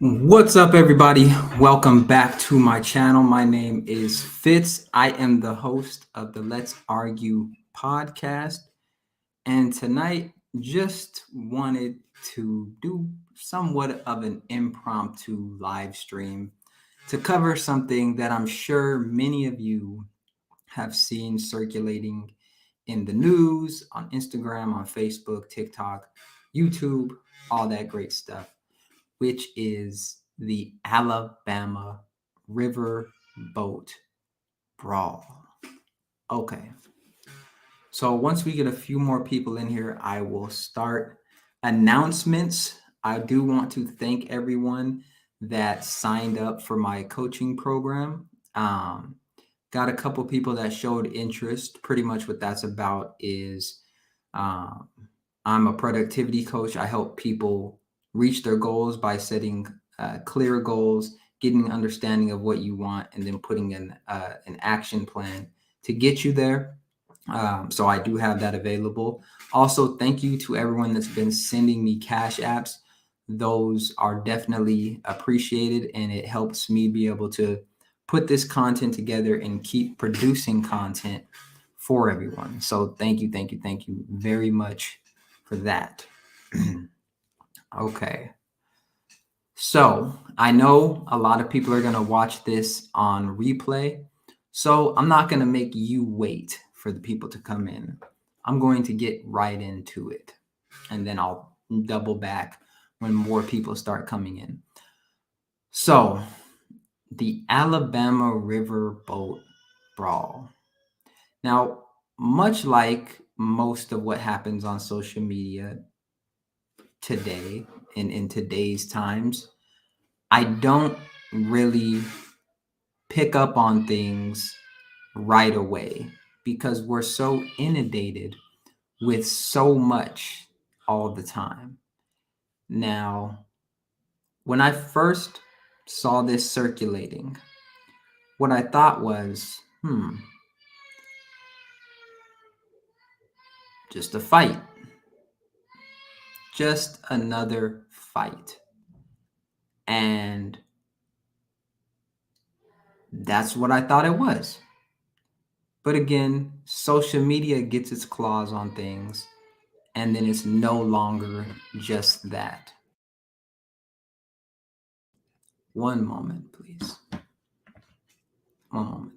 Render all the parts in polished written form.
What's up, everybody? Welcome back to my channel. My name is Fitz. I am the host of the Let's Argue podcast. And tonight, just wanted to do somewhat of an impromptu live stream to cover something that I'm sure many of you have seen circulating in the news, on Instagram, on Facebook, TikTok, YouTube, all that great stuff, which is the Alabama Riverboat Brawl. Okay. So once we get a few more people in here, I will start announcements. I do want to thank everyone that signed up for my coaching program. Got a couple people that showed interest. Pretty much what that's about is um, I'm a productivity coach. I help people reach their goals by setting clear goals, getting an understanding of what you want, and then putting in an action plan to get you there. So I do have that available. Also, thank you to everyone that's been sending me cash apps. Those are definitely appreciated, and it helps me be able to put this content together and keep producing content for everyone. So thank you, thank you, thank you very much for that. Okay. So I know a lot of people are going to watch this on replay. So I'm not going to make you wait for the people to come in. I'm going to get right into it. And then I'll double back when more people start coming in. So the Alabama Riverboat Brawl. Now, much like most of what happens on social media today and in today's times, I don't really pick up on things right away because we're so inundated with so much all the time. Now, when I first saw this circulating, what I thought was, just a fight, just another fight. And that's what I thought it was. But again, social media gets its claws on things, and then it's no longer just that. One moment, please. One moment.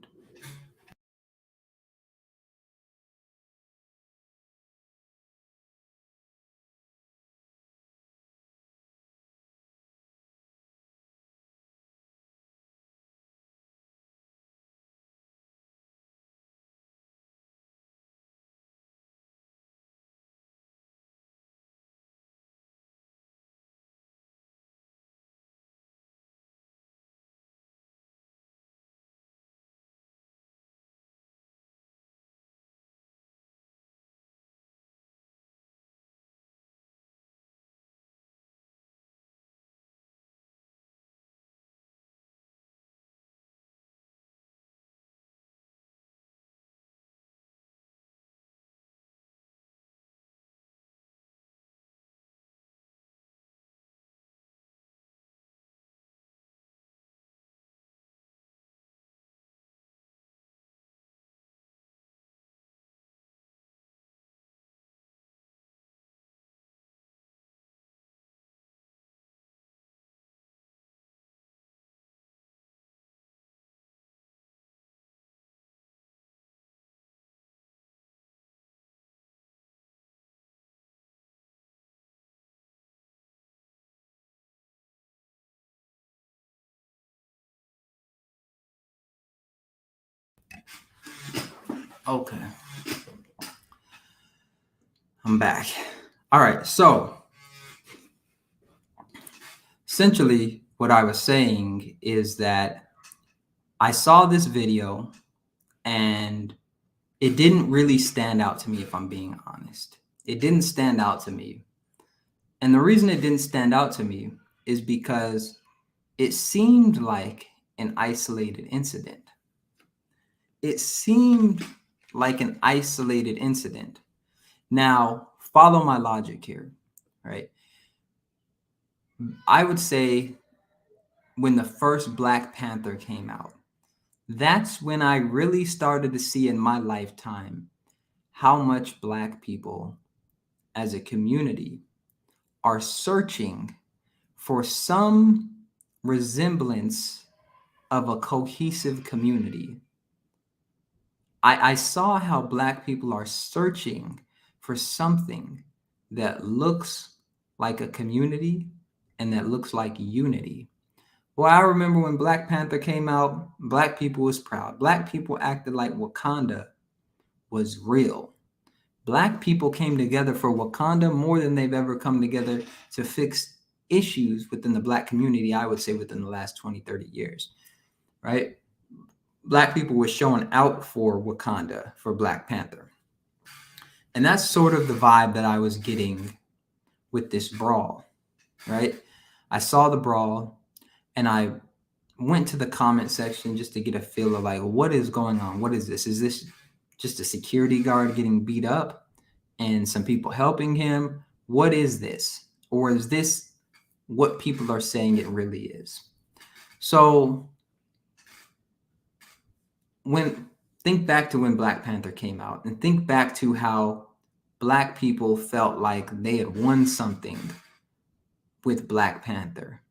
Okay, I'm back. All right, so essentially what I was saying is that I saw this video and it didn't really stand out to me, if I'm being honest. It didn't stand out to me. And the reason it didn't stand out to me is because it seemed like an isolated incident. It seemed like an isolated incident. Now, follow my logic here, right? I would say when the first Black Panther came out. That's when I really started to see in my lifetime how much Black people as a community are searching for some resemblance of a cohesive community. I saw how Black people are searching for something that looks like a community and that looks like unity. Well, I remember when Black Panther came out, Black people was proud. Black people acted like Wakanda was real. Black people came together for Wakanda more than they've ever come together to fix issues within the Black community, I would say within the last 20, 30 years, right? Black people were showing out for Wakanda, for Black Panther. And that's sort of the vibe that I was getting with this brawl, right? I saw the brawl and I went to the comment section just to get a feel of like, what is going on? What is this? Is this just a security guard getting beat up and some people helping him? What is this? Or is this what people are saying it really is? So think back to when Black Panther came out and think back to how Black people felt like they had won something with Black Panther.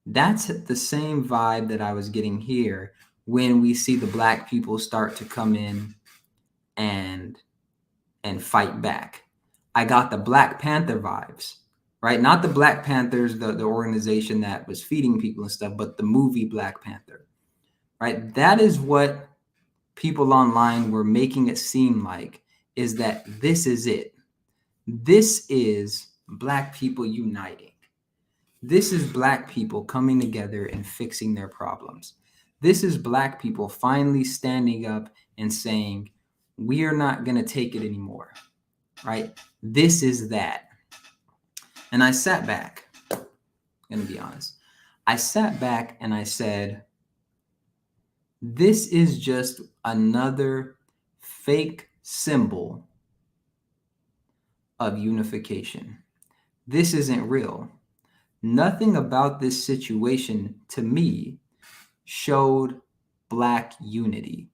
That's the same vibe that I was getting here when we see the Black people start to come in and fight back. I got the Black Panther vibes, right? Not the Black Panthers, the organization that was feeding people and stuff, but the movie Black Panther, right? That is what people online were making it seem like, is that this is it. This is Black people uniting. This is Black people coming together and fixing their problems. This is Black people finally standing up and saying, we are not going to take it anymore, right? This is that. And I sat back, I'm going to be honest. I sat back and I said, this is just another fake symbol of unification. This isn't real. Nothing about this situation to me showed Black unity.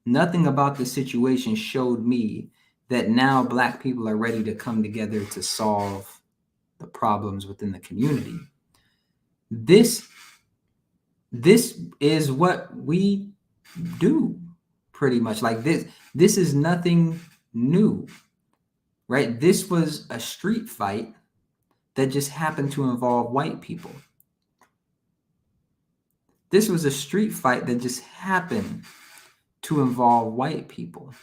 Nothing about the situation showed me that now Black people are ready to come together to solve the problems within the community. This is what we do pretty much. Like this is nothing new, right? This was a street fight that just happened to involve white people. This was a street fight that just happened to involve white people,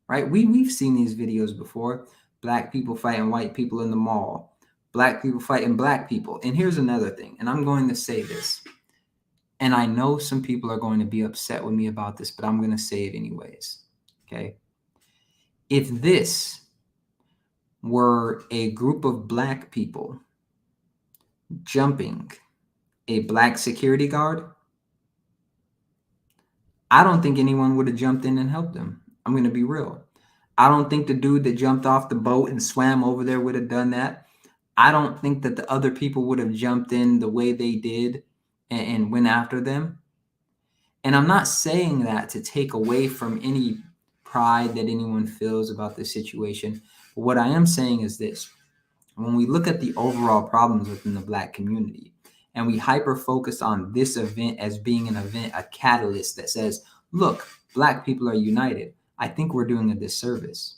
right? We've seen these videos before. Black people fighting white people in the mall. Black people fighting Black people. And here's another thing, and I'm going to say this, and I know some people are going to be upset with me about this, but I'm going to say it anyways, okay? If this were a group of Black people jumping a Black security guard, I don't think anyone would have jumped in and helped them. I'm going to be real. I don't think the dude that jumped off the boat and swam over there would have done that. I don't think that the other people would have jumped in the way they did and went after them. And I'm not saying that to take away from any pride that anyone feels about this situation. But what I am saying is this. When we look at the overall problems within the Black community and we hyper focus on this event as being an event, a catalyst that says, look, Black people are united, I think we're doing a disservice.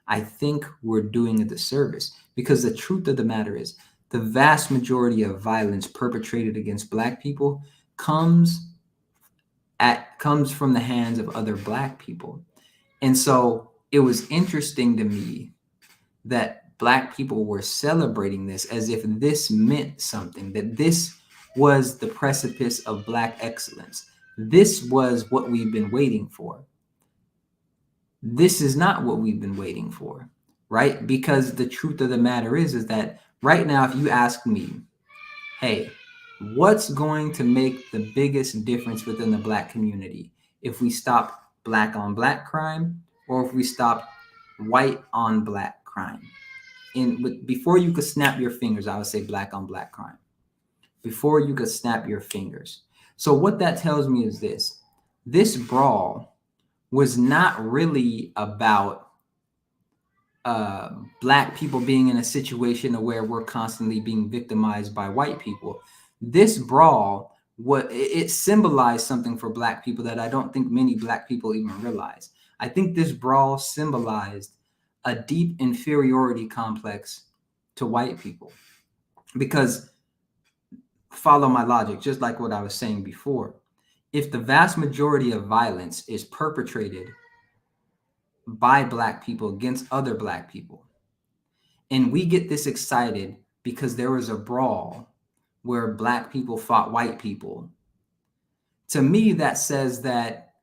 I think we're doing a disservice because the truth of the matter is the vast majority of violence perpetrated against Black people comes from the hands of other Black people. And so it was interesting to me that Black people were celebrating this as if this meant something, that this was the precipice of Black excellence. This was what we've been waiting for. This is not what we've been waiting for, right? Because the truth of the matter is that right now, if you ask me, hey, what's going to make the biggest difference within the Black community if we stop Black on Black crime or if we stop white on Black crime? Before you could snap your fingers, I would say Black on Black crime, before you could snap your fingers. So what that tells me is this brawl was not really about black people being in a situation where we're constantly being victimized by white people. This brawl, what it symbolized something for black people that I don't think many black people even realize. I think this brawl symbolized a deep inferiority complex to white people, because follow my logic, just like what I was saying before. If the vast majority of violence is perpetrated by black people against other black people, and we get this excited because there was a brawl where black people fought white people, to me, that says that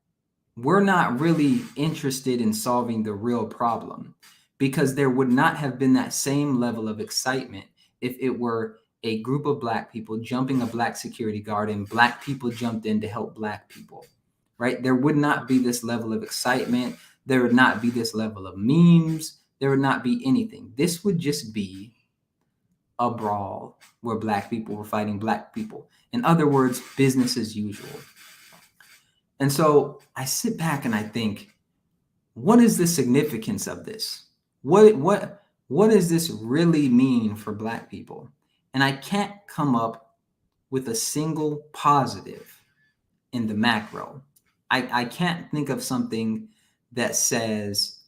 we're not really interested in solving the real problem, because there would not have been that same level of excitement if it were a group of black people jumping a black security guard and black people jumped in to help black people, right? There would not be this level of excitement. There would not be this level of memes. There would not be anything. This would just be a brawl where black people were fighting black people. In other words, business as usual. And so I sit back and I think, what is the significance of this? What does this really mean for black people? And I can't come up with a single positive in the macro. I can't think of something that says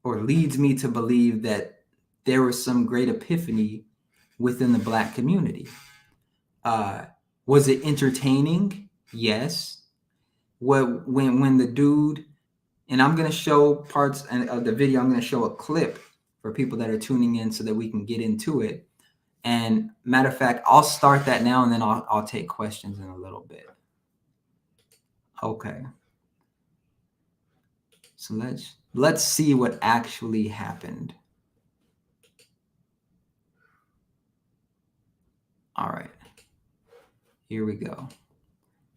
or leads me to believe that there was some great epiphany within the black community. Was it entertaining? Yes. When the dude, and I'm going to show parts of the video, I'm going to show a clip for people that are tuning in so that we can get into it. And matter of fact, I'll start that now and then I'll take questions in a little bit. Okay. So let's see what actually happened. All right. Here we go.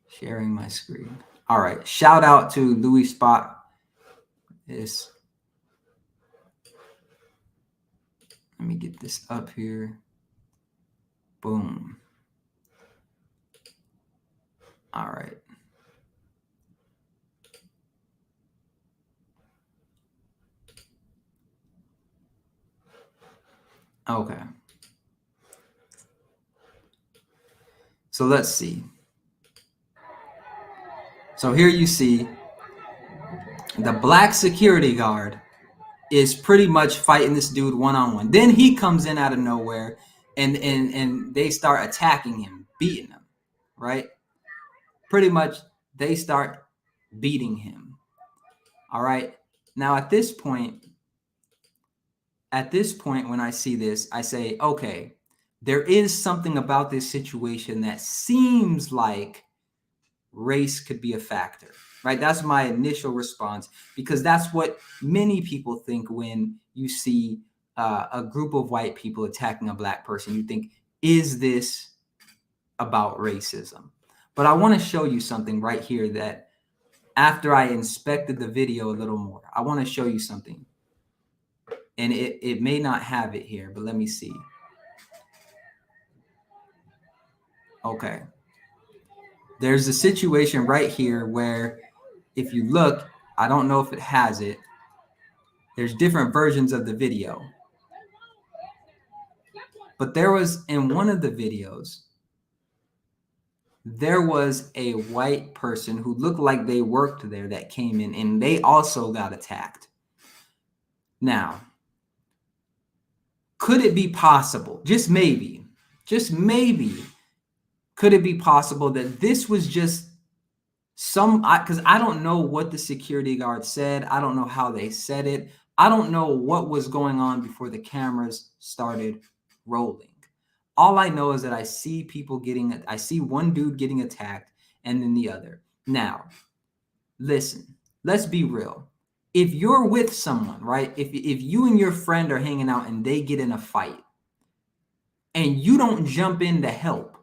Sharing my screen. All right. Shout out to Louis Spot. Let me get this up here. Boom. All right. Okay. So let's see. So here you see the black security guard is pretty much fighting this dude one-on-one. Then he comes in out of nowhere and they start attacking him, beating him, right? Pretty much they start beating him. All right. Now at this point, when I see this, I say, okay, there is something about this situation that seems like race could be a factor, right? That's my initial response, because that's what many people think when you see a group of white people attacking a black person. You think, is this about racism? But I want to show you something right here that after I inspected the video a little more, I want to show you something. And it may not have it here, but let me see. Okay. There's a situation right here where if you look, I don't know if it has it. There's different versions of the video. But there was, in one of the videos, there was a white person who looked like they worked there that came in, and they also got attacked. Now, could it be possible, just maybe, could it be possible that this was just because I don't know what the security guard said. I don't know how they said it. I don't know what was going on before the cameras started rolling. All I know is that I see one dude getting attacked and then the other. Now, listen, let's be real. If you're with someone, right? If you and your friend are hanging out and they get in a fight and you don't jump in to help,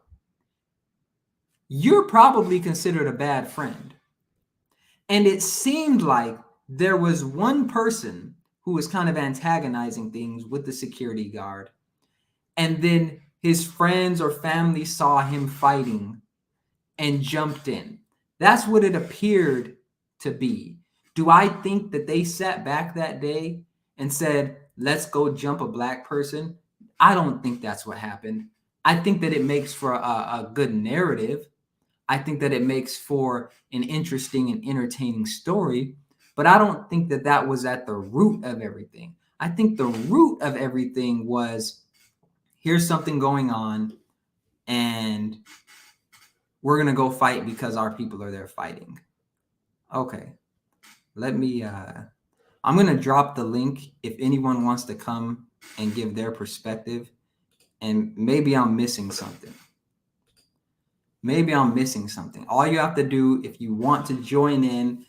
you're probably considered a bad friend. And it seemed like there was one person who was kind of antagonizing things with the security guard. And then his friends or family saw him fighting and jumped in. That's what it appeared to be. Do I think that they sat back that day and said, let's go jump a black person? I don't think that's what happened. I think that it makes for a good narrative. I think that it makes for an interesting and entertaining story, but I don't think that that was at the root of everything. I think the root of everything was, here's something going on, and we're going to go fight because our people are there fighting. Okay. I'm going to drop the link if anyone wants to come and give their perspective, and maybe I'm missing something. All you have to do, if you want to join in,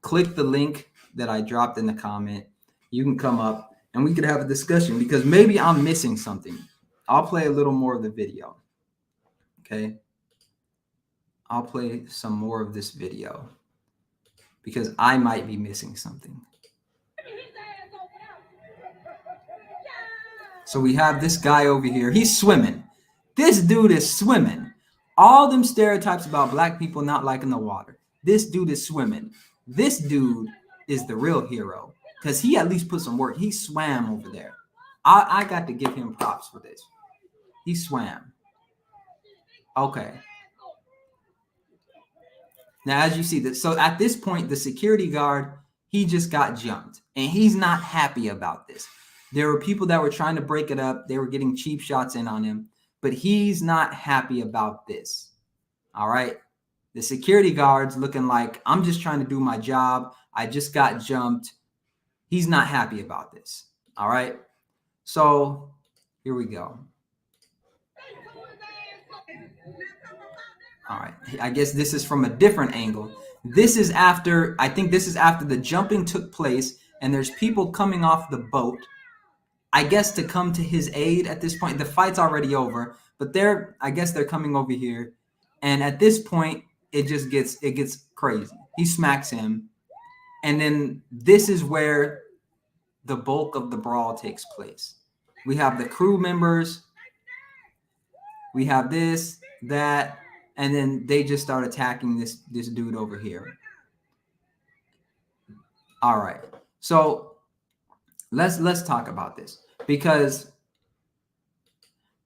click the link that I dropped in the comment. You can come up and we could have a discussion, because maybe I'm missing something. I'll play a little more of the video. Okay. I'll play some more of this video because I might be missing something. So we have this guy over here. He's swimming. This dude is swimming. All them stereotypes about black people not liking the water. This dude is swimming. This dude is the real hero because he at least put some work. He swam over there. I got to give him props for this. He swam. Okay. Now, as you see that, so at this point, the security guard, he just got jumped, and he's not happy about this. There were people that were trying to break it up. They were getting cheap shots in on him, but he's not happy about this. All right. The security guard's looking like, I'm just trying to do my job. I just got jumped. He's not happy about this. All right. So here we go. All right. I guess this is from a different angle. This is after, I think this is after the jumping took place, and there's people coming off the boat, I guess, to come to his aid at this point. The fight's already over, but I guess they're coming over here. And at this point, it gets crazy. He smacks him. And then this is where the bulk of the brawl takes place. We have the crew members. We have this, that, and then they just start attacking this dude over here. All right. So let's talk about this, because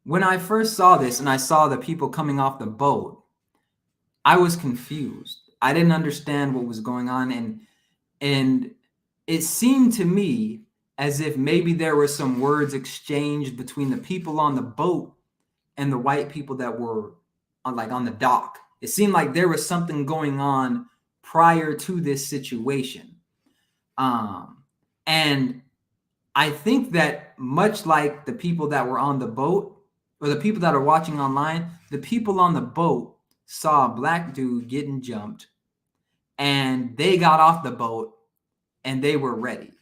when I first saw this and I saw the people coming off the boat, I was confused. I didn't understand what was going on, and it seemed to me as if maybe there were some words exchanged between the people on the boat and the white people that were on the dock. It seemed like there was something going on prior to this situation. And I think that much like the people that were on the boat, or the people that are watching online, the people on the boat saw a black dude getting jumped, and they got off the boat and they were ready.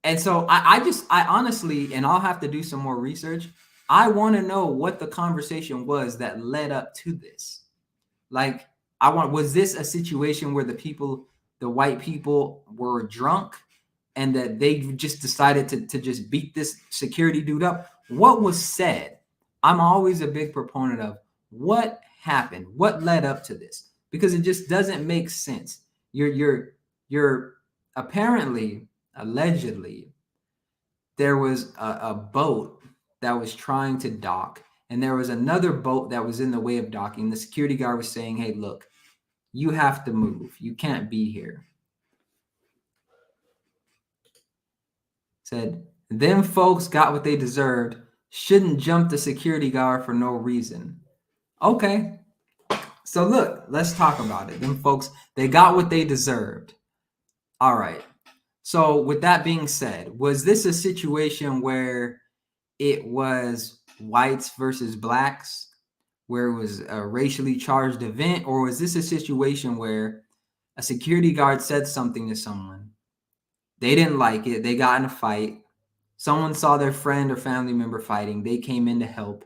And so I honestly, and I'll have to do some more research, I want to know what the conversation was that led up to this. Like, was this a situation where the white people were drunk and that they just decided to just beat this security dude up? What was said? I'm always a big proponent of what happened, what led up to this, because it just doesn't make sense. You're apparently, allegedly, there was a boat that was trying to dock, and there was another boat that was in the way of docking. The security guard was saying, hey, look, you have to move. You can't be here. Said, them folks got what they deserved. Shouldn't jump the security guard for no reason. Okay. So look, let's talk about it. Them folks, they got what they deserved. All right. So with that being said, was this a situation where it was whites versus blacks, where it was a racially charged event, or was this a situation where a security guard said something to someone, they didn't like it, they got in a fight, someone saw their friend or family member fighting, they came in to help,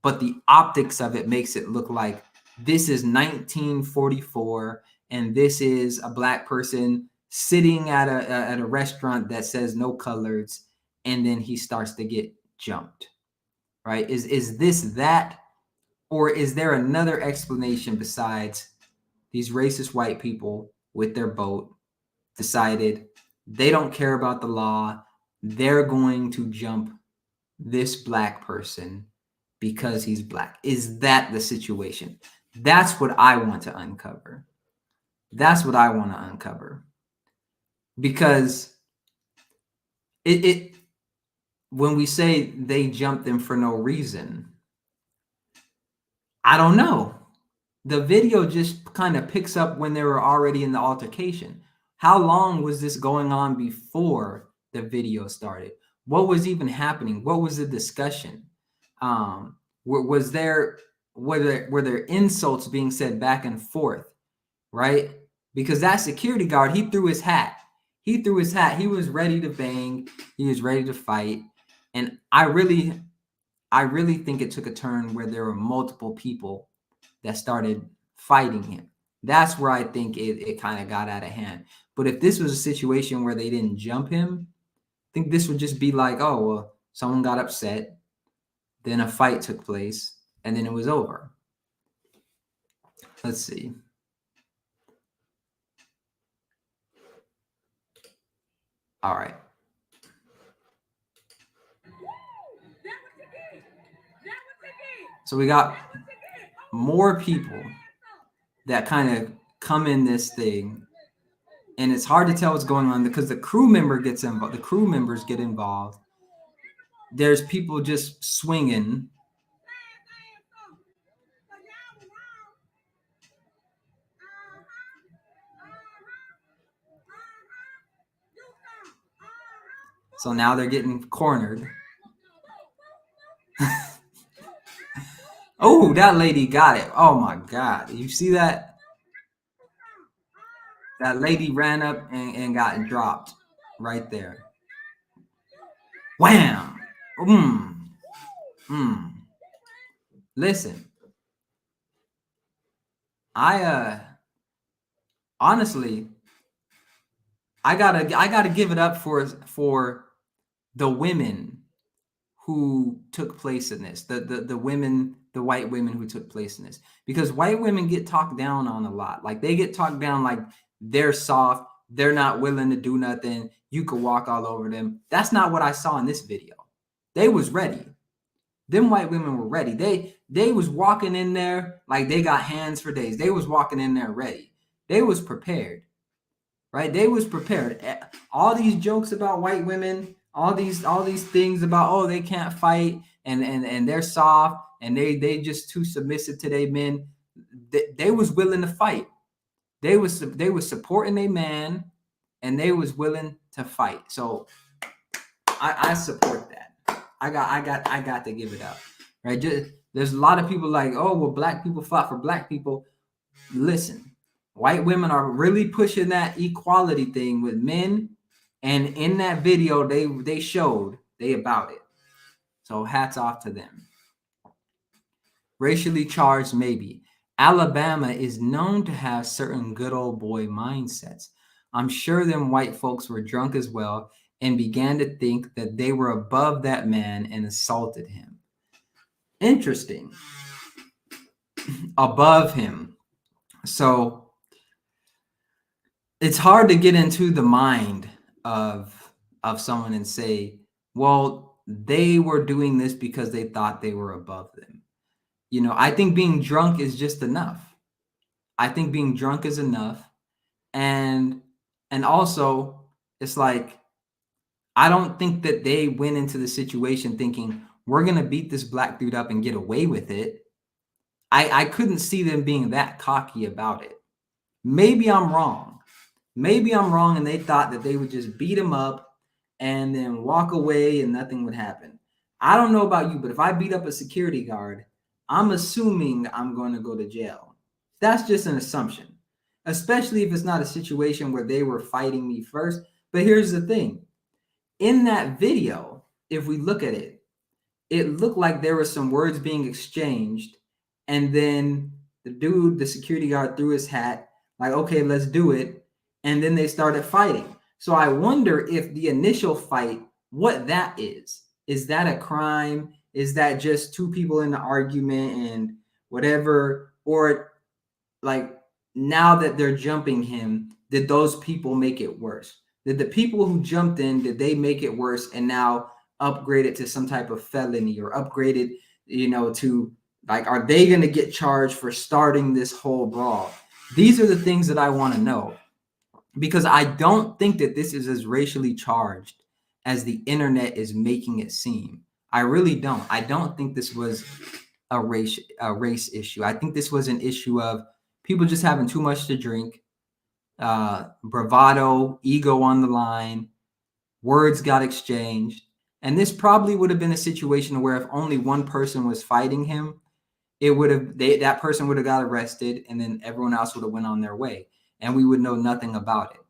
but the optics of it makes it look like this is 1944 and this is a black person sitting at a restaurant that says no colors, and then he starts to get jumped. right? Is this that, or is there another explanation besides these racist white people with their boat decided they don't care about the law, they're going to jump this black person because he's black? Is that the situation? That's what I want to uncover. That's what I want to uncover. Because it when we say they jumped them for no reason, I don't know. The video just kind of picks up when they were already in the altercation. How long was this going on before the video started? What was even happening? What was the discussion? Was there were there insults being said back and forth, right? Because that security guard, he threw his hat. He threw his hat. He was ready to bang. He was ready to fight. And I really think it took a turn where there were multiple people that started fighting him. That's where I think it kind of got out of hand. But if this was a situation where they didn't jump him, I think this would just be like, oh, well, someone got upset, then a fight took place, and then it was over. Let's see. All right. So we got more people that kind of come in this thing, and it's hard to tell what's going on because the crew member gets involved. The crew members get involved. There's people just swinging. So now they're getting cornered. Oh, that lady got it. Oh my God. You see that? That lady ran up and got dropped right there. Wham! Listen, I honestly, I gotta give it up for the women who took place in this, the women, the white women who took place in this, because white women get talked down on a lot. Like they get talked down like they're soft, they're not willing to do nothing, you could walk all over them. That's not what I saw in this video. They was ready. Them white women were ready. They was walking in there like they got hands for days. They was walking in there ready. They was prepared. Right? They was prepared. All these jokes about white women, all these things about, oh, they can't fight and they're soft and they just too submissive to their men. They was willing to fight. They was supporting their man and they was willing to fight. So I support that. I got to give it up. Right? There's a lot of people like, oh, well, black people fought for black people. Listen. White women are really pushing that equality thing with men. And in that video, they showed they about it. So hats off to them. Racially charged, maybe. Alabama is known to have certain good old boy mindsets. I'm sure them white folks were drunk as well and began to think that they were above that man and assaulted him. Interesting. Above him. So it's hard to get into the mind of someone and say, well, they were doing this because they thought they were above them. You know, I think being drunk is just enough. I think being drunk is enough. And also it's like, I don't think that they went into the situation thinking we're going to beat this black dude up and get away with it. I couldn't see them being that cocky about it. Maybe I'm wrong. Maybe I'm wrong and they thought that they would just beat him up and then walk away and nothing would happen. I don't know about you, but if I beat up a security guard, I'm assuming I'm going to go to jail. That's just an assumption, especially if it's not a situation where they were fighting me first. But here's the thing. In that video, if we look at it, it looked like there were some words being exchanged. And then the security guard threw his hat like, okay, let's do it. And then they started fighting. So I wonder if the initial fight, what that is that a crime? Is that just two people in the argument and whatever? Or like now that they're jumping him, did those people make it worse? Did the people who jumped in, did they make it worse and now upgrade it to some type of felony or upgraded, to like, are they going to get charged for starting this whole brawl? These are the things that I want to know, because I don't think that this is as racially charged as the internet is making it seem. I really don't. I don't think this was a race issue. I think this was an issue of people just having too much to drink, bravado, ego on the line, words got exchanged. And this probably would have been a situation where if only one person was fighting him, that person would have got arrested, and then everyone else would have went on their way, and we would know nothing about it.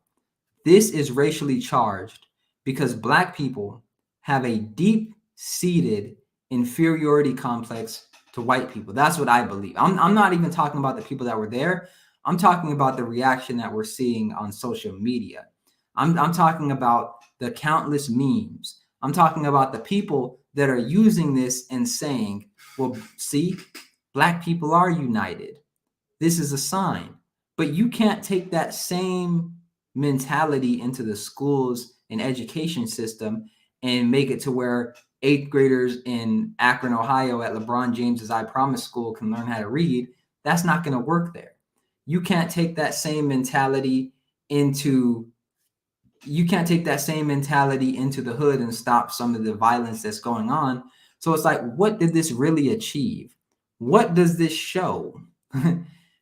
This is racially charged because Black people have a deep-seated inferiority complex to white people. That's what I believe. I'm not even talking about the people that were there. I'm talking about the reaction that we're seeing on social media. I'm talking about the countless memes. I'm talking about the people that are using this and saying, well, see, Black people are united. This is a sign. But you can't take that same mentality into the schools and education system and make it to where eighth graders in Akron, Ohio at LeBron James's I Promise school can learn how to read. That's not going to work there. You can't take that same mentality into the hood and stop some of the violence that's going on. So it's like, what did this really achieve? What does this show?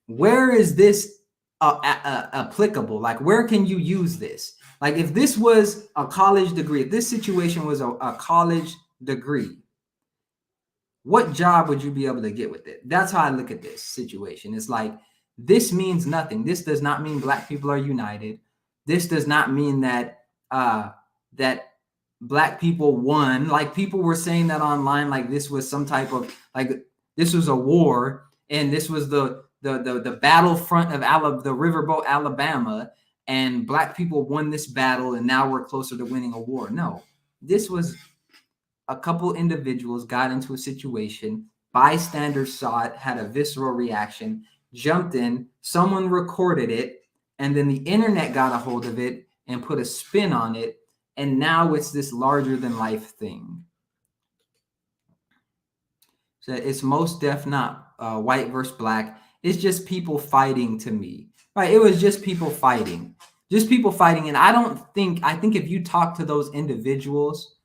Where is this applicable? Like, where can you use this? Like, if this was a college degree, if this situation was a college degree, what job would you be able to get with it? That's how I look at this situation. It's like, this means nothing. This does not mean Black people are united. This does not mean that that Black people won. Like, people were saying that online, like this was some type of, like, this was a war and this was the battlefront of the Riverboat, Alabama, and Black people won this battle and now we're closer to winning a war. No, this was a couple individuals got into a situation, bystanders saw it, had a visceral reaction, jumped in, someone recorded it, and then the internet got a hold of it and put a spin on it, and now it's this larger than life thing. So it's most def not white versus Black. It's just people fighting to me, right? It was just people fighting. And I think if you talk to those individuals,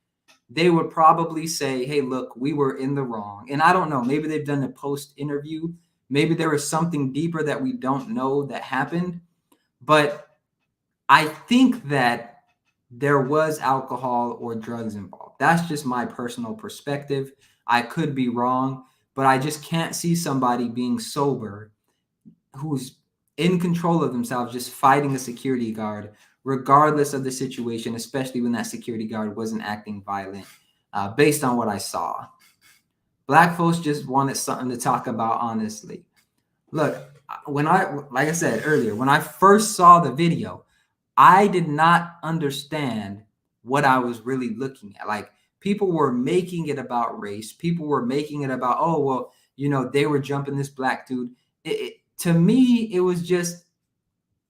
they would probably say, hey, look, we were in the wrong. And I don't know, maybe they've done a post interview. Maybe there was something deeper that we don't know that happened. But I think that there was alcohol or drugs involved. That's just my personal perspective. I could be wrong, but I just can't see somebody being sober who's in control of themselves just fighting a security guard, regardless of the situation, especially when that security guard wasn't acting violent, based on what I saw. Black folks just wanted something to talk about, honestly. Look, like I said earlier, when I first saw the video, I did not understand what I was really looking at. Like, people were making it about race. People were making it about, oh, well, they were jumping this Black dude. To me, it was just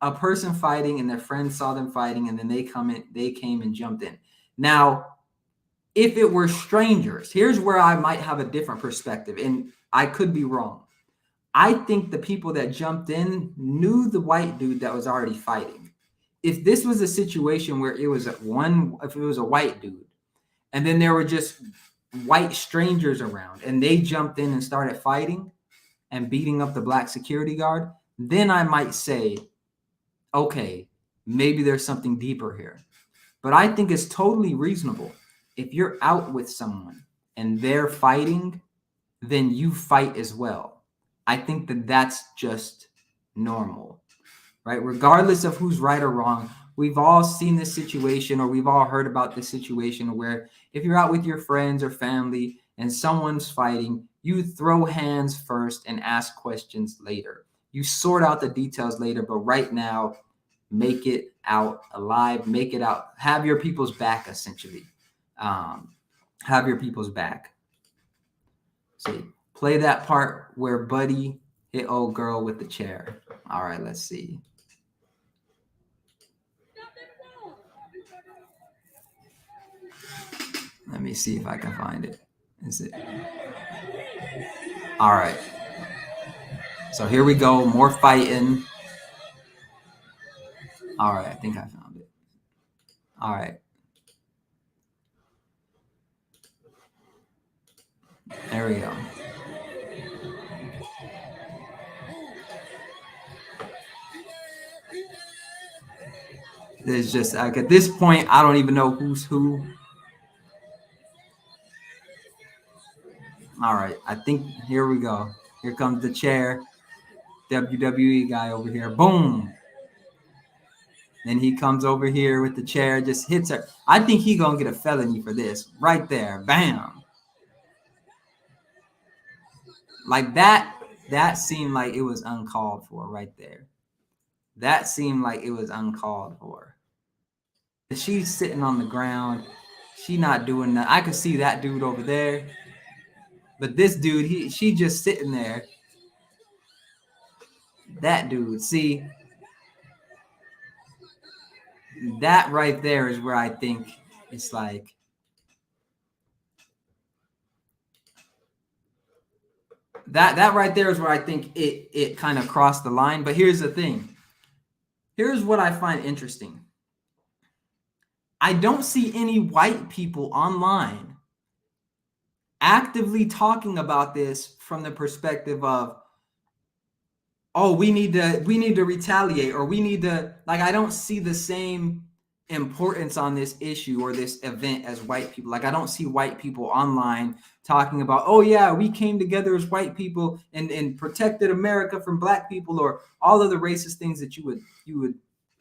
a person fighting and their friends saw them fighting, and then they came and jumped in. Now, if it were strangers, here's where I might have a different perspective, and I could be wrong. I think the people that jumped in knew the white dude that was already fighting. If this was a situation where if it was a white dude, and then there were just white strangers around, and they jumped in and started fighting and beating up the Black security guard, then I might say, okay, maybe there's something deeper here. But I think it's totally reasonable. If you're out with someone and they're fighting, then you fight as well. I think that that's just normal, right? Regardless of who's right or wrong, we've all seen this situation, or we've all heard about this situation where if you're out with your friends or family and someone's fighting, you throw hands first and ask questions later. You sort out the details later, but right now, make it out alive, make it out, have your people's back, essentially. Have your people's back. See, play that part where Buddy hit old girl with the chair. All right, let's see. Let me see if I can find it. Is it? All right. So here we go. More fighting. All right. I think I found it. All right. There we go. There's just like at this point, I don't even know who's who. All right. I think here we go. Here comes the chair. WWE guy over here. Boom. Then he comes over here with the chair, just hits her. I think he gonna get a felony for this right there. Bam. Like that seemed like it was uncalled for right there. That seemed like it was uncalled for. She's sitting on the ground. She not doing that. I could see that dude over there. But this dude, she just sitting there. That dude, see, that right there is where I think it's like that right there is where I think it kind of crossed the line. But here's the thing. Here's what I find interesting. I don't see any white people online actively talking about this from the perspective of, oh, we need to retaliate, or we need to, like, I don't see the same importance on this issue or this event as white people. Like, I don't see white people online talking about, oh yeah, we came together as white people and protected America from black people, or all of the racist things that you would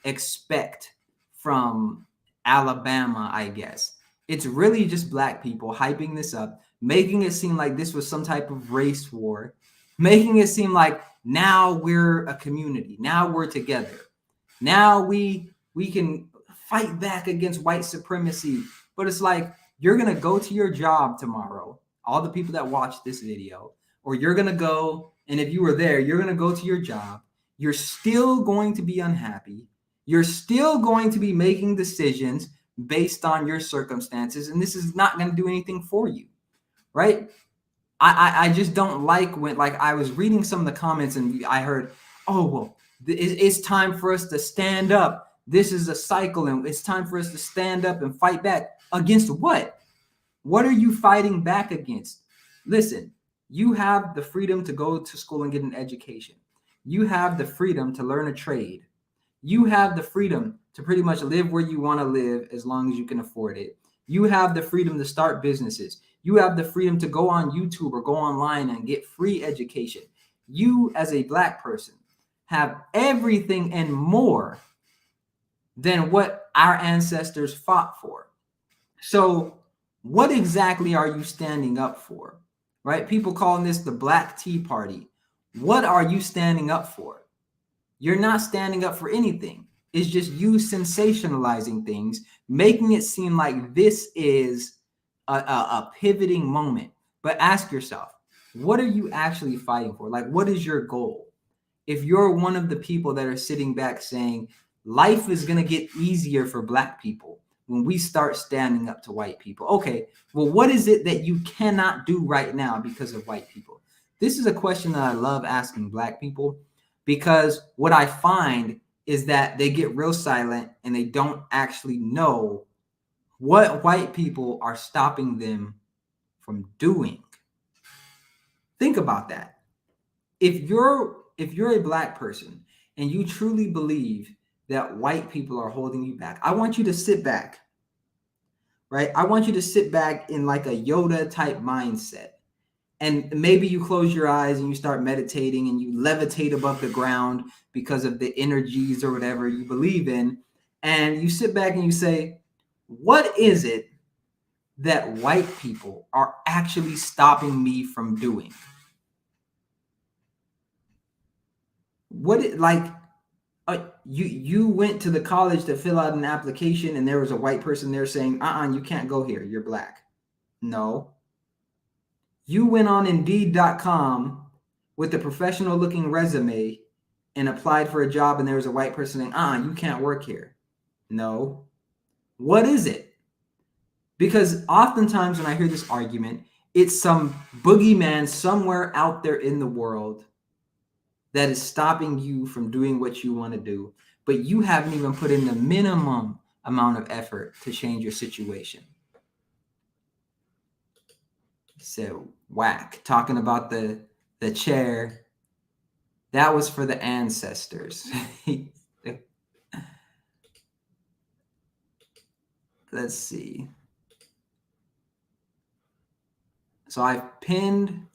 expect from Alabama, I guess. It's really just black people hyping this up, making it seem like this was some type of race war, making it seem like now we're a community. Now we're together. Now we can fight back against white supremacy. But it's like, you're going to go to your job tomorrow, all the people that watch this video, or you're going to go, and if you were there, you're going to go to your job. You're still going to be unhappy. You're still going to be making decisions based on your circumstances, and this is not going to do anything for you, right? I just don't like when, like, I was reading some of the comments and I heard, oh, well, it's time for us to stand up. This is a cycle, and it's time for us to stand up and fight back. Against what? What are you fighting back against? Listen, you have the freedom to go to school and get an education. You have the freedom to learn a trade. You have the freedom to pretty much live where you want to live as long as you can afford it. You have the freedom to start businesses. You have the freedom to go on YouTube or go online and get free education. You, as a black person, have everything and more than what our ancestors fought for. So what exactly are you standing up for, right? People calling this the Black Tea Party. What are you standing up for? You're not standing up for anything. It's just you sensationalizing things, making it seem like this is a pivoting moment. But ask yourself, what are you actually fighting for? Like, what is your goal? If you're one of the people that are sitting back saying life is going to get easier for black people when we start standing up to white people, okay, well, what is it that you cannot do right now because of white people? This is a question that I love asking black people, because what I find is that they get real silent and they don't actually know what white people are stopping them from doing. Think about that. If you're a black person and you truly believe that white people are holding you back, I want you to sit back, right? I want you to sit back in like a Yoda type mindset. And maybe you close your eyes and you start meditating and you levitate above the ground because of the energies or whatever you believe in. And you sit back and you say, what is it that white people are actually stopping me from doing? You went to the college to fill out an application and there was a white person there saying, you can't go here, you're black. No. You went on Indeed.com with a professional looking resume and applied for a job, and there was a white person saying, you can't work here. No. What is it? Because oftentimes when I hear this argument, it's some boogeyman somewhere out there in the world that is stopping you from doing what you want to do, but you haven't even put in the minimum amount of effort to change your situation. So whack. Talking about the chair, that was for the ancestors. Let's see. So I've pinned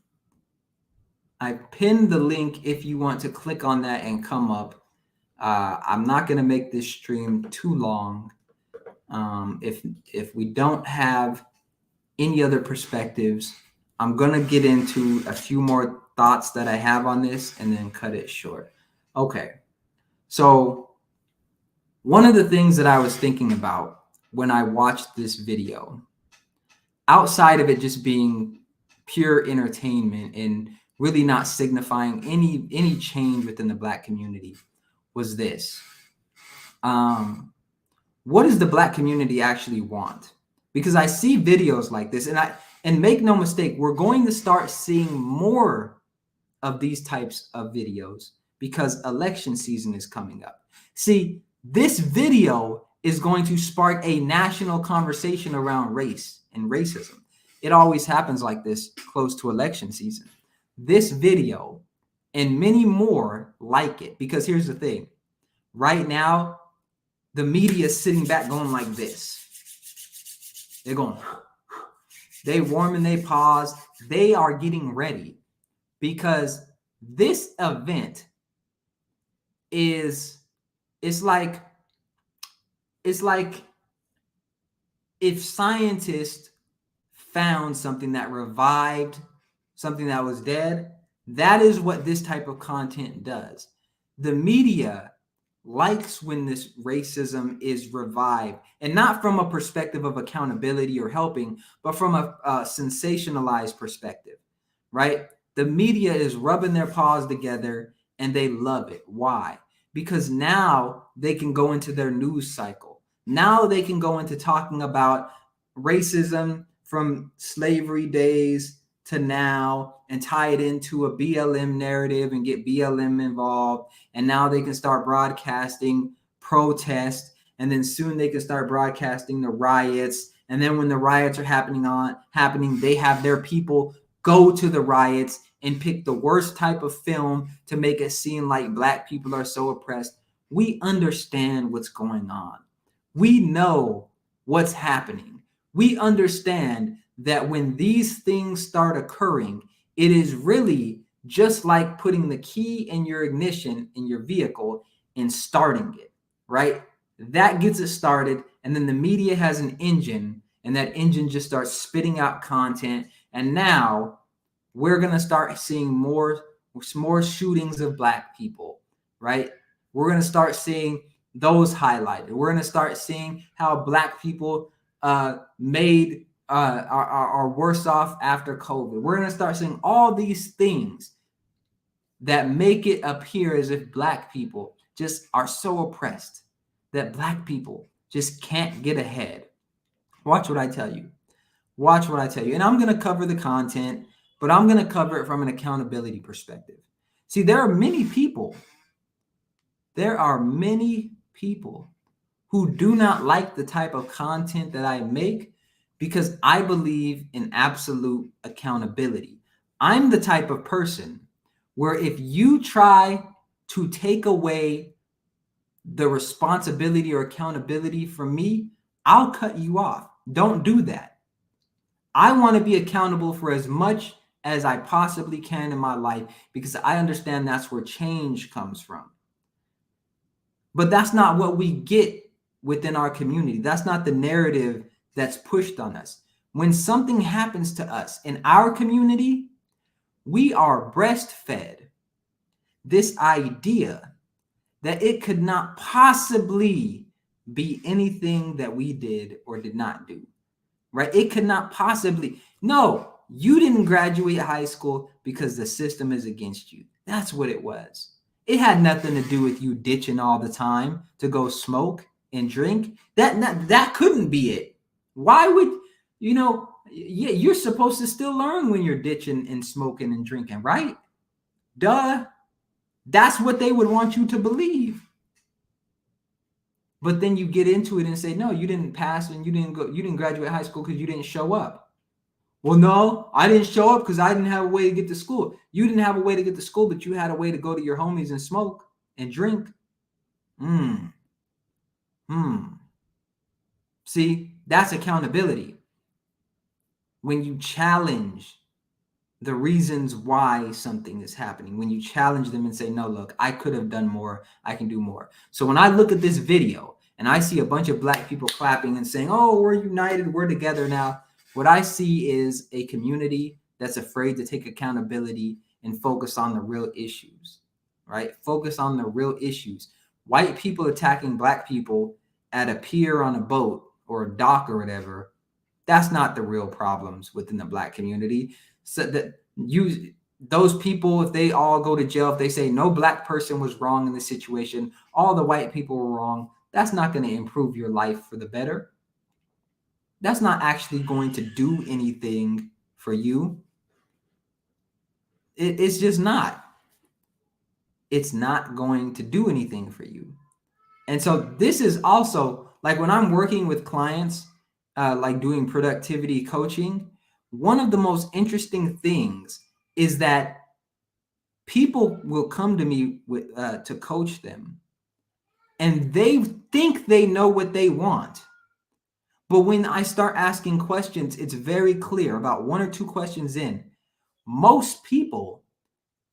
the link if you want to click on that and come up. I'm not going to make this stream too long. If we don't have any other perspectives, I'm going to get into a few more thoughts that I have on this and then cut it short. Okay. So one of the things that I was thinking about when I watched this video, outside of it just being pure entertainment and really not signifying any change within the Black community, was this. What does the Black community actually want? Because I see videos like this, and make no mistake, we're going to start seeing more of these types of videos because election season is coming up. See, this video is going to spark a national conversation around race and racism. It always happens like this close to election season. This video and many more like it, because here's the thing. Right now, the media is sitting back going like this. They're going, they warming their paws. They are getting ready because this event it's like if scientists found something that revived something that was dead, that is what this type of content does. The media likes when this racism is revived, and not from a perspective of accountability or helping, but from a sensationalized perspective, right? The media is rubbing their paws together and they love it. Why? Because now they can go into their news cycle. Now they can go into talking about racism from slavery days to now and tie it into a BLM narrative and get BLM involved. And now they can start broadcasting protests, and then soon they can start broadcasting the riots. And then when the riots are happening, they have their people go to the riots and pick the worst type of film to make it seem like Black people are so oppressed. We understand what's going on. We know what's happening. We understand that when these things start occurring, it is really just like putting the key in your ignition in your vehicle and starting it, right? That gets it started, and then the media has an engine, and that engine just starts spitting out content, and now we're going to start seeing more shootings of Black people, right? We're going to start seeing those highlighted. We're going to start seeing how Black people are worse off after COVID. We're going to start seeing all these things that make it appear as if Black people just are so oppressed that Black people just can't get ahead. Watch what I tell you. Watch what I tell you. And I'm going to cover the content, but I'm going to cover it from an accountability perspective. See, there are many people who do not like the type of content that I make because I believe in absolute accountability. I'm the type of person where if you try to take away the responsibility or accountability from me, I'll cut you off. Don't do that. I want to be accountable for as much as I possibly can in my life because I understand that's where change comes from. But that's not what we get within our community. That's not the narrative that's pushed on us. When something happens to us in our community, we are breastfed this idea that it could not possibly be anything that we did or did not do, right? It could not possibly. No, You didn't graduate high school because the system is against you. That's what it was. It had nothing to do with you ditching all the time to go smoke and drink. That couldn't be it. Why would yeah, you're supposed to still learn when you're ditching and smoking and drinking, right? Duh. That's what they would want you to believe. But then you get into it and say, no, you didn't pass and you didn't graduate high school because you didn't show up. Well, no, I didn't show up because I didn't have a way to get to school. You didn't have a way to get to school, but you had a way to go to your homies and smoke and drink. Hmm. See, that's accountability. When you challenge the reasons why something is happening, when you challenge them and say, no, look, I could have done more, I can do more. So when I look at this video and I see a bunch of black people clapping and saying, oh, we're united, we're together now, what I see is a community that's afraid to take accountability and focus on the real issues, right? Focus on the real issues. White people attacking black people at a pier on a boat or a dock or whatever, that's not the real problems within the black community. So that those people, if they all go to jail, if they say no black person was wrong in this situation, all the white people were wrong, that's not going to improve your life for the better. That's not actually going to do anything for you. It's just not. It's not going to do anything for you. And so this is also like when I'm working with clients, like doing productivity coaching, one of the most interesting things is that people will come to me with to coach them, and they think they know what they want. But when I start asking questions, it's very clear about one or two questions in, most people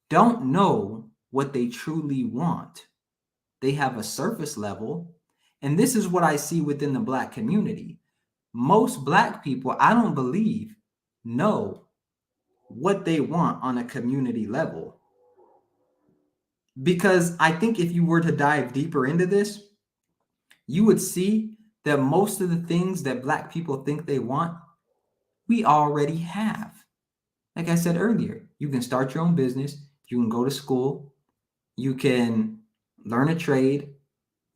don't know what they truly want. They have a surface level. And this is what I see within the black community. Most black people, I don't believe, know what they want on a community level. Because I think if you were to dive deeper into this, you would see that most of the things that black people think they want, we already have. Like I said earlier, you can start your own business, you can go to school, you can learn a trade,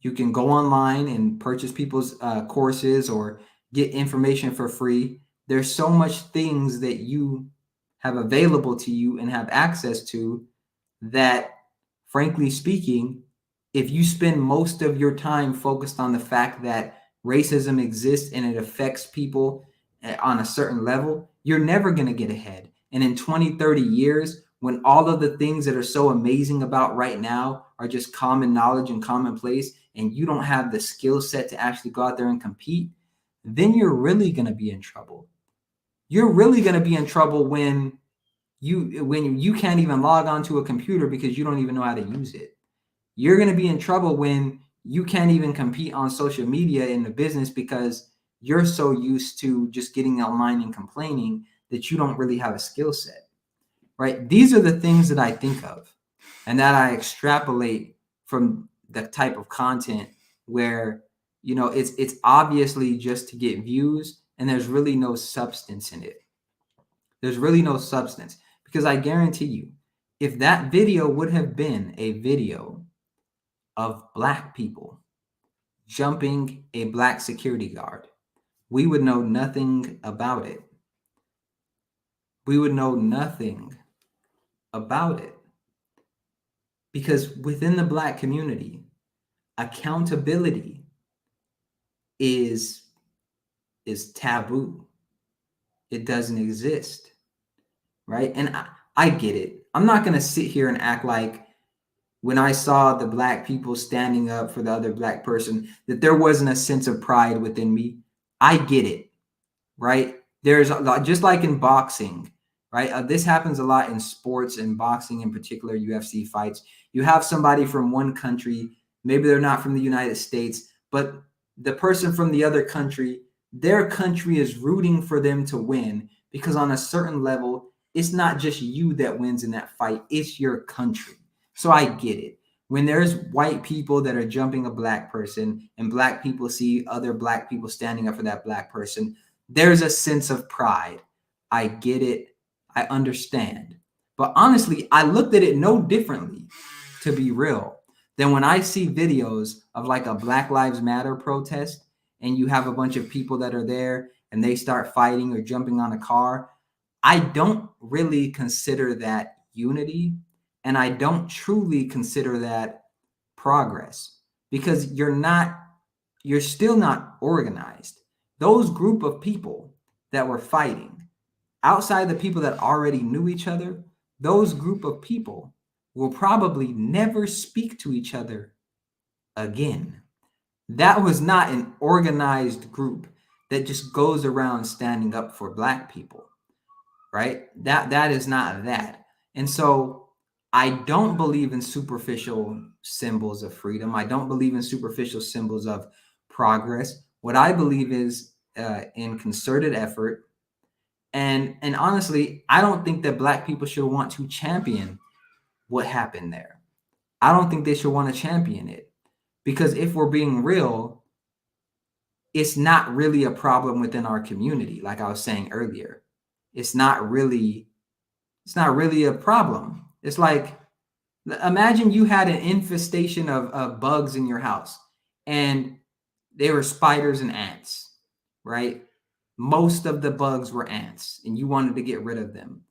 you can go online and purchase people's courses or get information for free. There's so much things that you have available to you and have access to that, frankly speaking, if you spend most of your time focused on the fact that racism exists and it affects people on a certain level, you're never going to get ahead. And in 20, 30 years, when all of the things that are so amazing about right now are just common knowledge and commonplace, and you don't have the skill set to actually go out there and compete, then you're really going to be in trouble. You're really going to be in trouble when you can't even log onto a computer because you don't even know how to use it. You're going to be in trouble when you can't even compete on social media in the business because you're so used to just getting online and complaining that you don't really have a skill set, right? These are the things that I think of and that I extrapolate from the type of content where, it's obviously just to get views and there's really no substance in it. There's really no substance because I guarantee you, if that video would have been a video of black people jumping a black security guard, we would know nothing about it. We would know nothing about it. Because within the black community, accountability is taboo. It doesn't exist, right? And I get it. I'm not going to sit here and act like when I saw the black people standing up for the other black person, that there wasn't a sense of pride within me. I get it, right? There's a lot, just like in boxing, right? This happens a lot in sports and boxing in particular, UFC fights. You have somebody from one country, maybe they're not from the United States, but the person from the other country, their country is rooting for them to win because on a certain level, it's not just you that wins in that fight, it's your country. So I get it. When there's white people that are jumping a black person and black people see other black people standing up for that black person, there's a sense of pride. I get it. I understand. But honestly, I looked at it no differently, to be real, than when I see videos of like a Black Lives Matter protest and you have a bunch of people that are there and they start fighting or jumping on a car. I don't really consider that unity, and I don't truly consider that progress, because you're still not organized. Those group of people that were fighting, outside the people that already knew each other, those group of people will probably never speak to each other again. That was not an organized group that just goes around standing up for Black people, right? That is not that. And so I don't believe in superficial symbols of freedom. I don't believe in superficial symbols of progress. What I believe is in concerted effort. And honestly, I don't think that Black people should want to champion what happened there. I don't think they should want to champion it, because if we're being real, it's not really a problem within our community. Like I was saying earlier, it's not really a problem. It's like, imagine you had an infestation of bugs in your house, and they were spiders and ants, right? Most of the bugs were ants, and you wanted to get rid of them.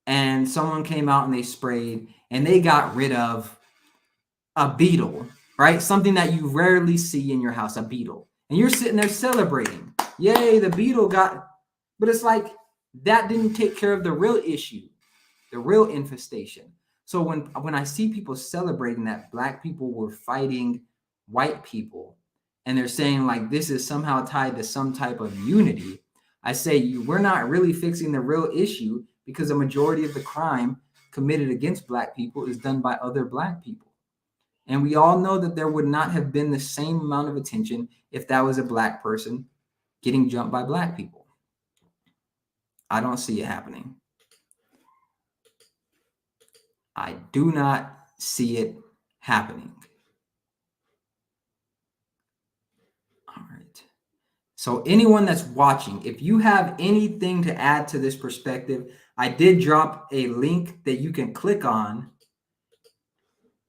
And someone came out and they sprayed and they got rid of a beetle, right? Something that you rarely see in your house, a beetle. And you're sitting there celebrating. Yay, the beetle got, but it's like that didn't take care of the real issue, the real infestation. So when I see people celebrating that Black people were fighting white people, and they're saying like this is somehow tied to some type of unity, I say we're not really fixing the real issue, because a majority of the crime committed against Black people is done by other Black people. And we all know that there would not have been the same amount of attention if that was a Black person getting jumped by Black people. I don't see it happening. I do not see it happening. All right. So anyone that's watching, if you have anything to add to this perspective, I did drop a link that you can click on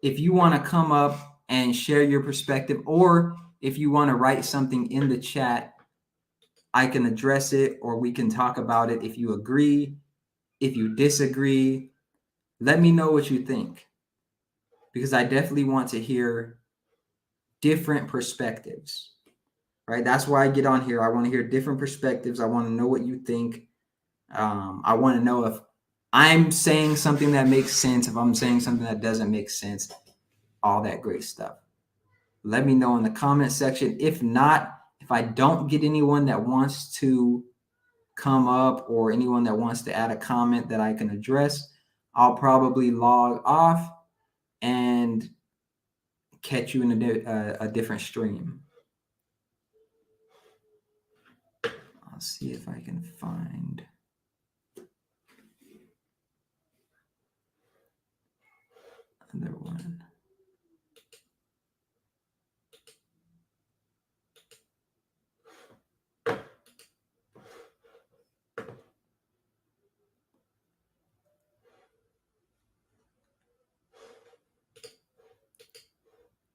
if you want to come up and share your perspective, or if you want to write something in the chat, I can address it, or we can talk about it. If you agree, if you disagree, let me know what you think, because I definitely want to hear different perspectives, right? That's why I get on here. I want to hear different perspectives. I want to know what you think. I want to know if I'm saying something that makes sense, if I'm saying something that doesn't make sense, all that great stuff. Let me know in the comment section. If not, if I don't get anyone that wants to come up or anyone that wants to add a comment that I can address, I'll probably log off and catch you in a different stream. I'll see if I can find another one.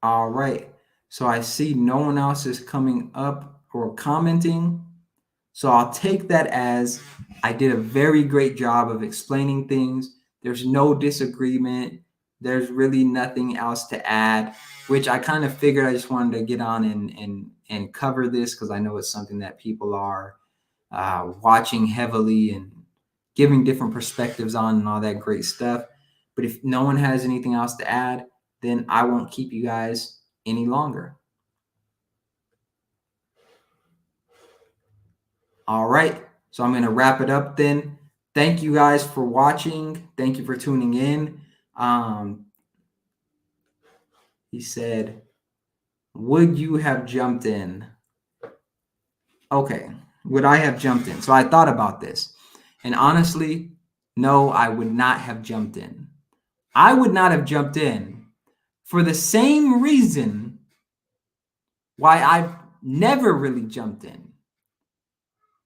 All right. So I see no one else is coming up or commenting. So I'll take that as I did a very great job of explaining things. There's no disagreement. There's really nothing else to add, which I kind of figured. I just wanted to get on and cover this, because I know it's something that people are watching heavily and giving different perspectives on and all that great stuff. But if no one has anything else to add, then I won't keep you guys any longer. All right. So I'm going to wrap it up then. Thank you guys for watching. Thank you for tuning in. He said, would you have jumped in? Okay. Would I have jumped in? So I thought about this. And honestly, no, I would not have jumped in. I would not have jumped in for the same reason why I've never really jumped in.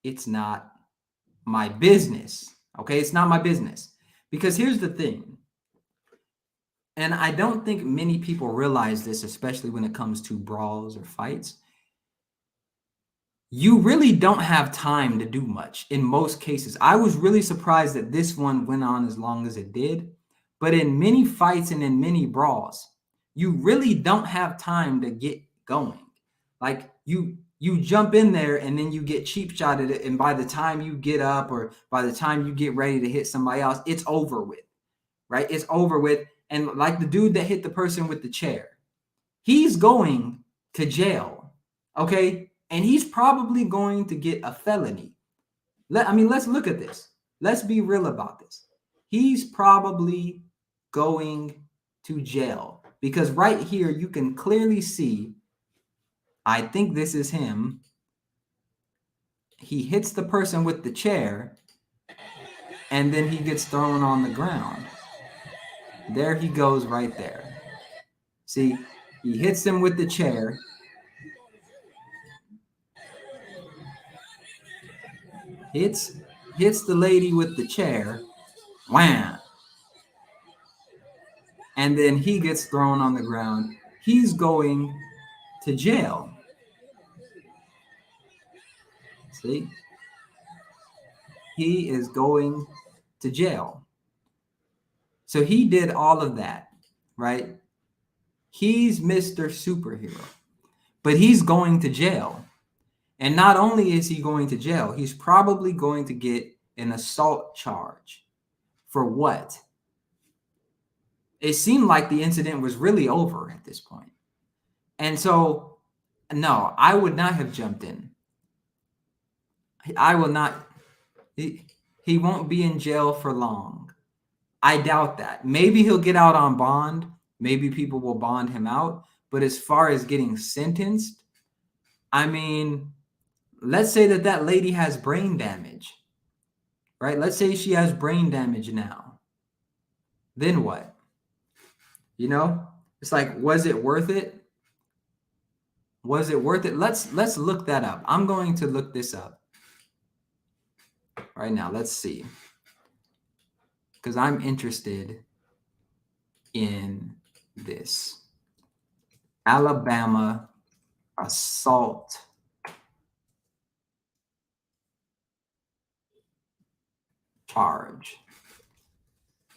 It's not my business. Okay, it's not my business. Because here's the thing, and I don't think many people realize this, especially when it comes to brawls or fights. You really don't have time to do much in most cases. I was really surprised that this one went on as long as it did. But in many fights and in many brawls, you really don't have time to get going. Like you jump in there and then you get cheap shot at it, and by the time you get up or by the time you get ready to hit somebody else, it's over with, right? It's over with. And like the dude that hit the person with the chair, he's going to jail, okay? And he's probably going to get a felony. Let's look at this. Let's be real about this. He's probably going to jail because right here you can clearly see, I think this is him. He hits the person with the chair and then he gets thrown on the ground. There he goes right there. See, he hits him with the chair. Hits the lady with the chair. Wham! And then he gets thrown on the ground. He's going to jail. See? He is going to jail. So he did all of that, right? He's Mr. Superhero. But he's going to jail. And not only is he going to jail, he's probably going to get an assault charge. For what? It seemed like the incident was really over at this point. And so, no, I would not have jumped in. I will not. He won't be in jail for long. I doubt that. Maybe he'll get out on bond. Maybe people will bond him out. But as far as getting sentenced, I mean, let's say that lady has brain damage, right? Let's say she has brain damage now. Then what? You know, it's like, was it worth it? Was it worth it? Let's look that up. I'm going to look this up right now. Let's see. Because I'm interested in this. Alabama assault charge.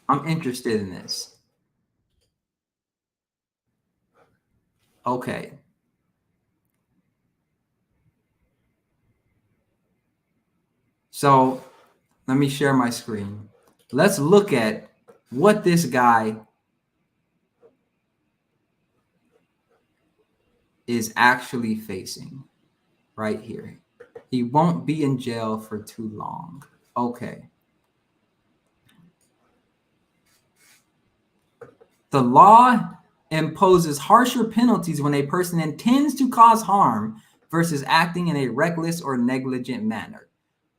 I'm interested in this. Okay. So let me share my screen. Let's look at what this guy is actually facing right here. He won't be in jail for too long. Okay. The law imposes harsher penalties when a person intends to cause harm versus acting in a reckless or negligent manner.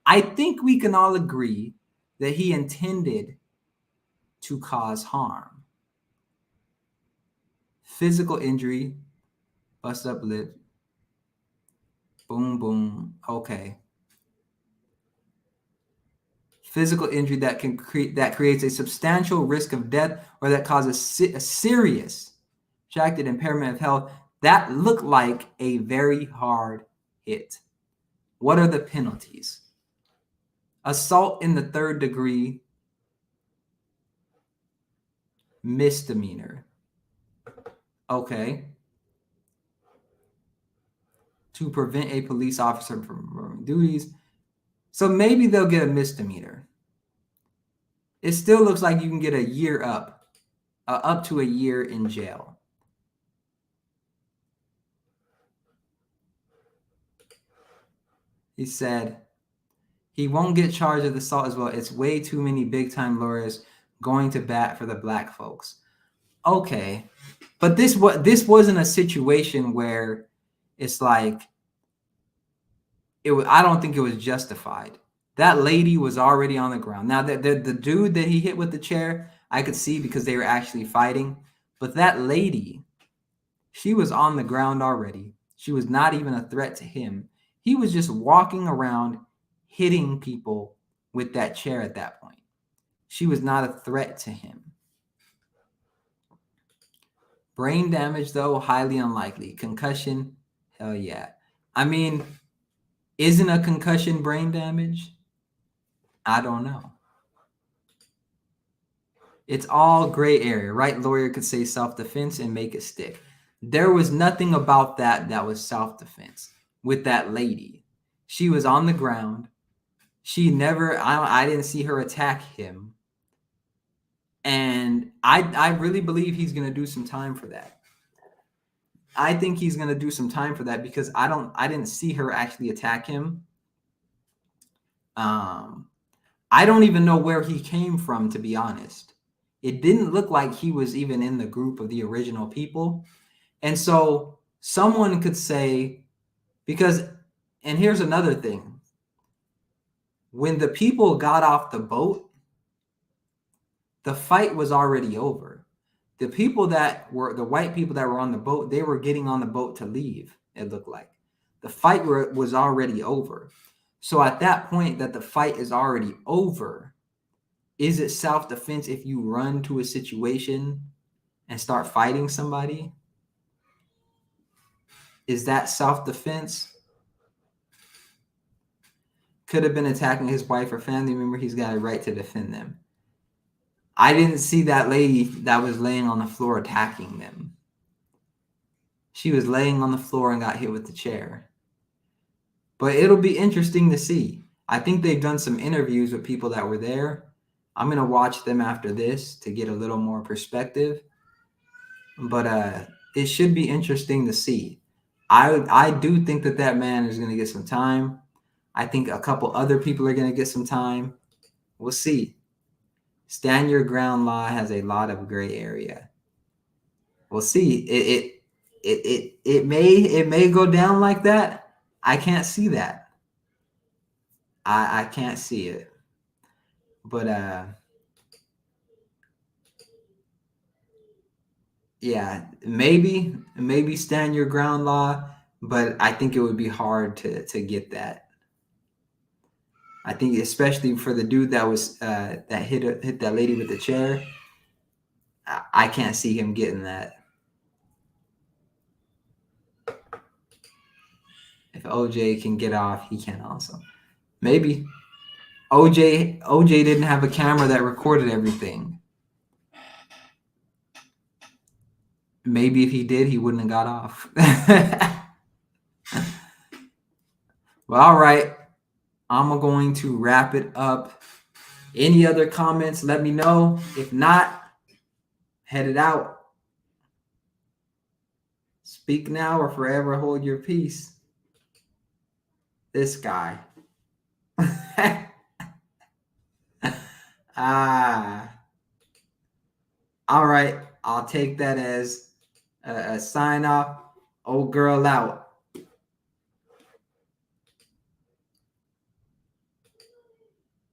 I think we can all agree that he intended to cause harm. Physical injury, bust up lip, boom, boom. Okay. Physical injury that creates a substantial risk of death or that causes a serious protracted impairment of health. That looked like a very hard hit. What are the penalties? Assault in the third degree, misdemeanor. Okay. To prevent a police officer from performing duties. So maybe they'll get a misdemeanor. It still looks like you can get a year up to a year in jail. He said he won't get charged with assault as well. It's way too many big-time lawyers going to bat for the black folks. Okay, but this wasn't a situation where it's like it was. I don't think it was justified. That lady was already on the ground. Now, the dude that he hit with the chair, I could see because they were actually fighting. But that lady, she was on the ground already. She was not even a threat to him. He was just walking around hitting people with that chair at that point. She was not a threat to him. Brain damage, though, highly unlikely. Concussion, hell yeah. I mean, isn't a concussion brain damage? I don't know. It's all gray area. Right lawyer could say self-defense and make it stick. There was nothing about that was self-defense with that lady. She was on the ground. She never, I didn't see her attack him. And I really believe he's going to do some time for that. I think he's going to do some time for that because I didn't see her actually attack him. I don't even know where he came from, to be honest. It didn't look like he was even in the group of the original people. And so someone could say, because, and here's another thing. When the people got off the boat, the fight was already over. The people that were, the white people that were on the boat, they were getting on the boat to leave, it looked like. The fight was already over. So at that point that the fight is already over, is it self-defense if you run to a situation and start fighting somebody? Is that self-defense? Could have been attacking his wife or family member. He's got a right to defend them. I didn't see that lady that was laying on the floor attacking them. She was laying on the floor and got hit with the chair. But it'll be interesting to see. I think they've done some interviews with people that were there. I'm going to watch them after this to get a little more perspective. But it should be interesting to see. I do think that man is going to get some time. I think a couple other people are going to get some time. We'll see. Stand your ground law has a lot of gray area. We'll see. It may go down like that. I can't see that. I can't see it. But yeah, maybe stand your ground law, but I think it would be hard to get that. I think especially for the dude that was that hit that lady with the chair, I can't see him getting that. If OJ can get off, he can also. Maybe OJ didn't have a camera that recorded everything. Maybe if he did, he wouldn't have got off. Well, all right. I'm going to wrap it up. Any other comments, let me know. If not, head it out. Speak now or forever hold your peace. This guy. All right. I'll take that as a sign off. Old girl out.